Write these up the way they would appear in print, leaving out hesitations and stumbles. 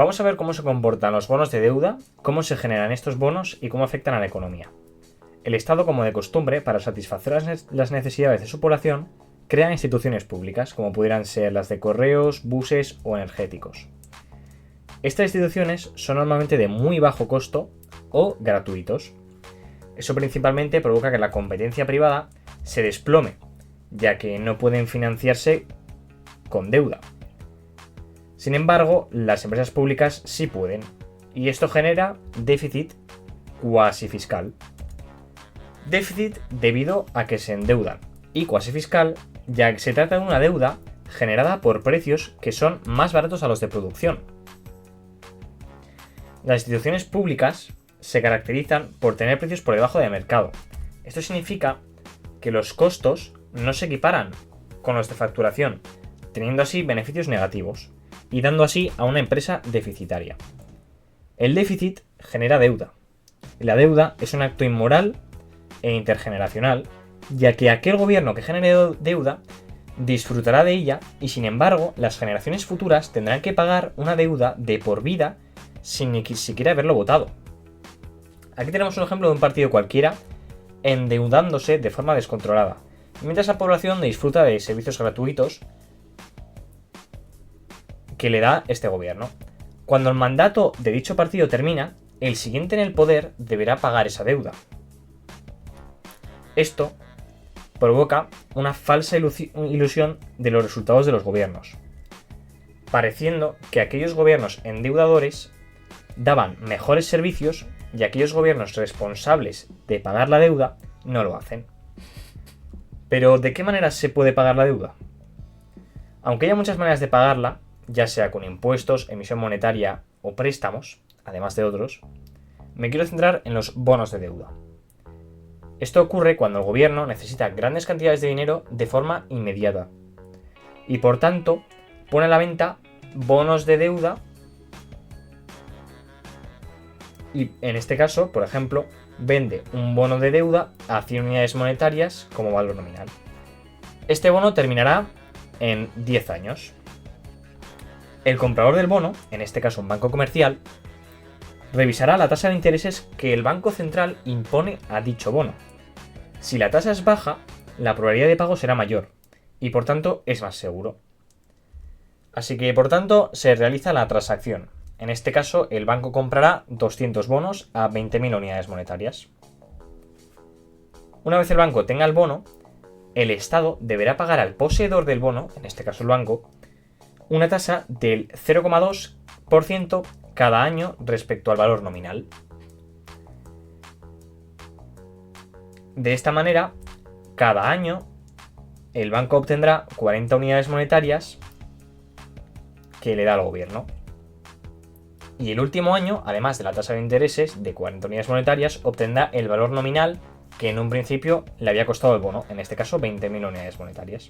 Vamos a ver cómo se comportan los bonos de deuda, cómo se generan estos bonos y cómo afectan a la economía. El Estado, como de costumbre, para satisfacer las necesidades de su población, crea instituciones públicas, como pudieran ser las de correos, buses o energéticos. Estas instituciones son normalmente de muy bajo costo o gratuitos. Eso principalmente provoca que la competencia privada se desplome, ya que no pueden financiarse con deuda. Sin embargo, las empresas públicas sí pueden, y esto genera déficit cuasi fiscal. Déficit debido a que se endeudan, y cuasi fiscal, ya que se trata de una deuda generada por precios que son más baratos a los de producción. Las instituciones públicas se caracterizan por tener precios por debajo del mercado. Esto significa que los costos no se equiparan con los de facturación, teniendo así beneficios negativos y dando así a una empresa deficitaria. El déficit genera deuda. La deuda es un acto inmoral e intergeneracional, ya que aquel gobierno que genere deuda disfrutará de ella y, sin embargo, las generaciones futuras tendrán que pagar una deuda de por vida sin ni siquiera haberlo votado. Aquí tenemos un ejemplo de un partido cualquiera endeudándose de forma descontrolada, mientras la población disfruta de servicios gratuitos que le da este gobierno. Cuando el mandato de dicho partido termina, el siguiente en el poder deberá pagar esa deuda. Esto provoca una falsa ilusión de los resultados de los gobiernos, pareciendo que aquellos gobiernos endeudadores daban mejores servicios y aquellos gobiernos responsables de pagar la deuda no lo hacen. Pero, ¿de qué manera se puede pagar la deuda? Aunque haya muchas maneras de pagarla, ya sea con impuestos, emisión monetaria o préstamos, además de otros, me quiero centrar en los bonos de deuda. Esto ocurre cuando el gobierno necesita grandes cantidades de dinero de forma inmediata y, por tanto, pone a la venta bonos de deuda y, en este caso, por ejemplo, vende un bono de deuda a 100 unidades monetarias como valor nominal. Este bono terminará en 10 años. El comprador del bono, en este caso un banco comercial, revisará la tasa de intereses que el Banco Central impone a dicho bono. Si la tasa es baja, la probabilidad de pago será mayor y, por tanto, es más seguro. Así que, por tanto, se realiza la transacción. En este caso, el banco comprará 200 bonos a 20.000 unidades monetarias. Una vez el banco tenga el bono, el Estado deberá pagar al poseedor del bono, en este caso el banco, una tasa del 0,2% cada año respecto al valor nominal. De esta manera, cada año, el banco obtendrá 40 unidades monetarias que le da al gobierno. Y el último año, además de la tasa de intereses de 40 unidades monetarias, obtendrá el valor nominal que en un principio le había costado el bono, en este caso 20.000 unidades monetarias.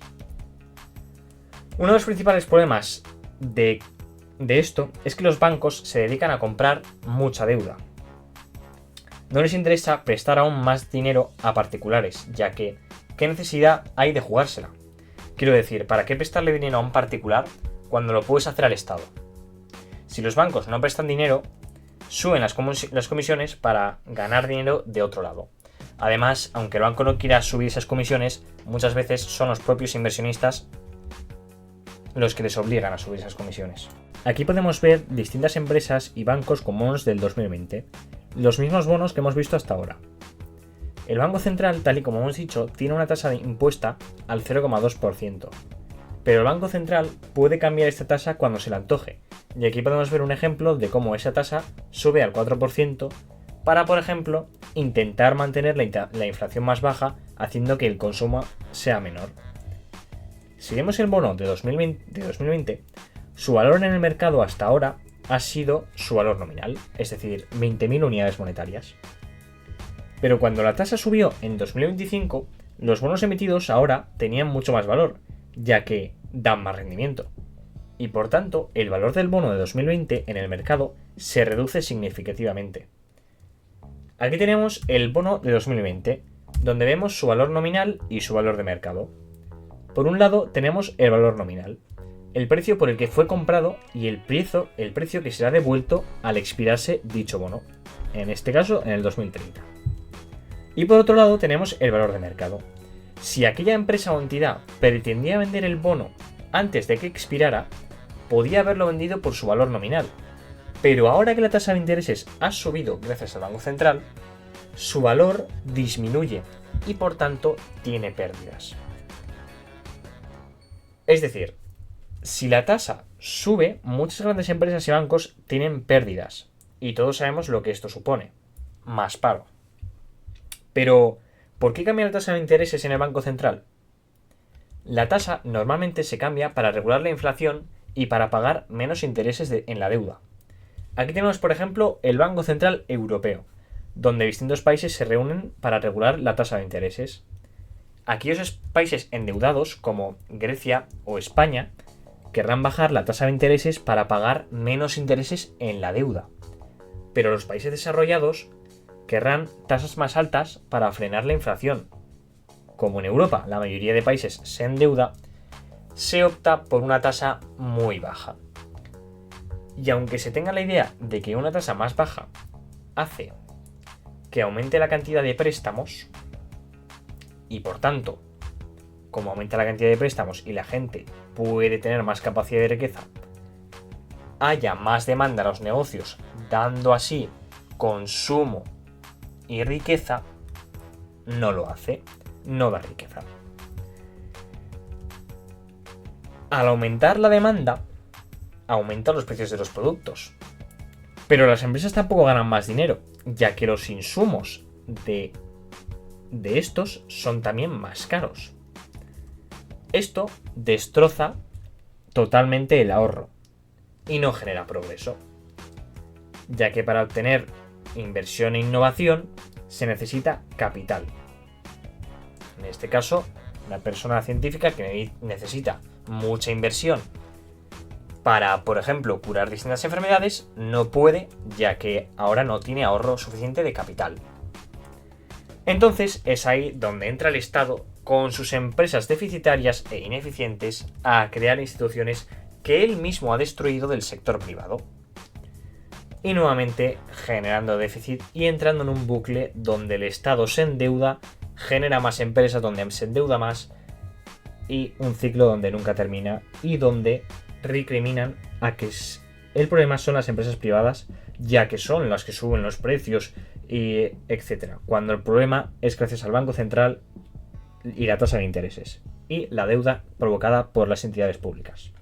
Uno de los principales problemas de esto es que los bancos se dedican a comprar mucha deuda. No les interesa prestar aún más dinero a particulares, ya que ¿qué necesidad hay de jugársela? Quiero decir, ¿para qué prestarle dinero a un particular cuando lo puedes hacer al Estado? Si los bancos no prestan dinero, suben las comisiones para ganar dinero de otro lado. Además, aunque el banco no quiera subir esas comisiones, muchas veces son los propios inversionistas los que les obligan a subir esas comisiones. Aquí podemos ver distintas empresas y bancos con bonos del 2020, los mismos bonos que hemos visto hasta ahora. El Banco Central, tal y como hemos dicho, tiene una tasa impuesta al 0,2%, pero el Banco Central puede cambiar esta tasa cuando se le antoje, y aquí podemos ver un ejemplo de cómo esa tasa sube al 4% para, por ejemplo, intentar mantener la inflación más baja, haciendo que el consumo sea menor. Si vemos el bono de 2020, su valor en el mercado hasta ahora ha sido su valor nominal, es decir, 20.000 unidades monetarias. Pero cuando la tasa subió en 2025, los bonos emitidos ahora tenían mucho más valor, ya que dan más rendimiento. Y por tanto, el valor del bono de 2020 en el mercado se reduce significativamente. Aquí tenemos el bono de 2020, donde vemos su valor nominal y su valor de mercado. Por un lado tenemos el valor nominal. el precio por el que fue comprado y el precio que será devuelto al expirarse dicho bono, en este caso en el 2030. Y por otro lado tenemos el valor de mercado. Si aquella empresa o entidad pretendía vender el bono antes de que expirara, podía haberlo vendido por su valor nominal. Pero ahora que la tasa de intereses ha subido gracias al Banco Central, su valor disminuye y por tanto tiene pérdidas. Es decir, si la tasa sube, muchas grandes empresas y bancos tienen pérdidas. Y todos sabemos lo que esto supone. Más paro. Pero, ¿por qué cambia la tasa de intereses en el Banco Central? La tasa normalmente se cambia para regular la inflación y para pagar menos intereses en la deuda. Aquí tenemos, por ejemplo, el Banco Central Europeo, donde distintos países se reúnen para regular la tasa de intereses. Aquellos países endeudados, como Grecia o España, querrán bajar la tasa de intereses para pagar menos intereses en la deuda. Pero los países desarrollados querrán tasas más altas para frenar la inflación. Como en Europa la mayoría de países se endeuda, se opta por una tasa muy baja. Y aunque se tenga la idea de que una tasa más baja hace que aumente la cantidad de préstamos, y por tanto, como aumenta la cantidad de préstamos y la gente puede tener más capacidad de riqueza, haya más demanda a los negocios, dando así consumo y riqueza, no lo hace, no da riqueza. Al aumentar la demanda, aumentan los precios de los productos. Pero las empresas tampoco ganan más dinero, ya que los insumos de estos son también más caros. Esto destroza totalmente el ahorro y no genera progreso, ya que para obtener inversión e innovación se necesita capital. En este caso, una persona científica que necesita mucha inversión para, por ejemplo, curar distintas enfermedades, no puede, ya que ahora no tiene ahorro suficiente de capital. Entonces es ahí donde entra el Estado con sus empresas deficitarias e ineficientes a crear instituciones que él mismo ha destruido del sector privado. Y nuevamente generando déficit y entrando en un bucle donde el Estado se endeuda, genera más empresas donde se endeuda más y un ciclo donde nunca termina y donde recriminan a que el problema son las empresas privadas, ya que son las que suben los precios y etcétera, cuando el problema es gracias al Banco Central y la tasa de intereses y la deuda provocada por las entidades públicas.